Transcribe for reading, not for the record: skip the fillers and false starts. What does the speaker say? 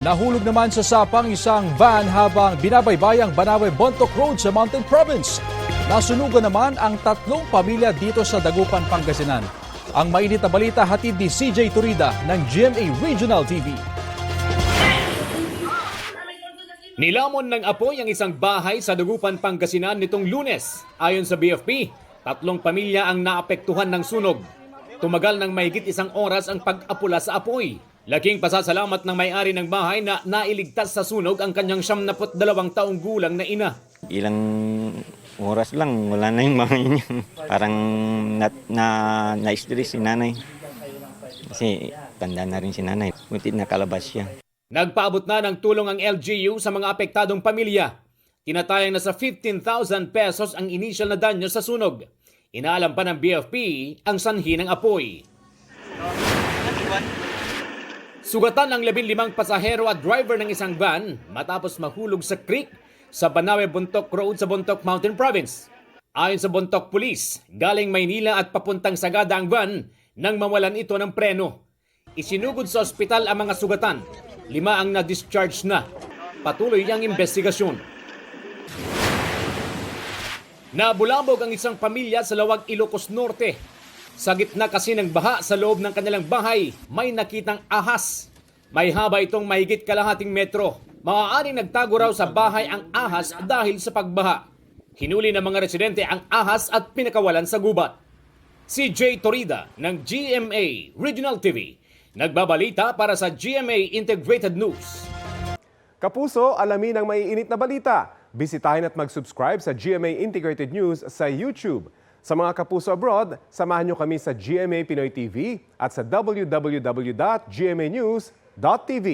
Nahulog naman sa sapang isang van habang binabaybayang Banawe-Bontoc Road sa Mountain Province. Nasunugan naman ang 3 pamilya dito sa Dagupan, Pangasinan. Ang mainit na balita hatid ni CJ Turida ng GMA Regional TV. Nilamon ng apoy ang isang bahay sa Dagupan, Pangasinan nitong Lunes. Ayon sa BFP, 3 pamilya ang naapektuhan ng sunog. Tumagal ng mahigit 1 oras ang pag-apula sa apoy. Laking pasasalamat ng may-ari ng bahay na nailigtas sa sunog ang kanyang 72 taong gulang na ina. Ilang oras lang, wala na yung mga niya. Parang na-stress si nanay. Kasi tanda na rin si nanay. Buti nakalabas siya. Nagpaabot na ng tulong ang LGU sa mga apektadong pamilya. Tinatayang na sa 15,000 pesos ang initial na danyo sa sunog. Inaalam pa ng BFP ang sanhi ng apoy. Sugatan ang 15 pasahero at driver ng isang van matapos mahulog sa creek sa Banawe-Bontoc Road sa Bontoc Mountain Province. Ayon sa Bontoc Police, galing Maynila at papuntang Sagada ang van nang mawalan ito ng preno. Isinugod sa ospital ang mga sugatan. 5 ang na-discharge na. Patuloy ang investigasyon. Nabulabog ang isang pamilya sa Lawag, Ilocos Norte. Sa gitna kasi ng baha sa loob ng kanilang bahay, may nakitang ahas. May haba itong mahigit kalahating metro. Maaaring nagtago raw sa bahay ang ahas dahil sa pagbaha. Hinuli ng mga residente ang ahas at pinakawalan sa gubat. Si Jay Torida ng GMA Regional TV. Nagbabalita para sa GMA Integrated News. Kapuso, alamin ang maiinit na balita. Bisitahin at mag-subscribe sa GMA Integrated News sa YouTube. Sa mga kapuso abroad, samahan nyo kami sa GMA Pinoy TV at sa www.gmanews.tv.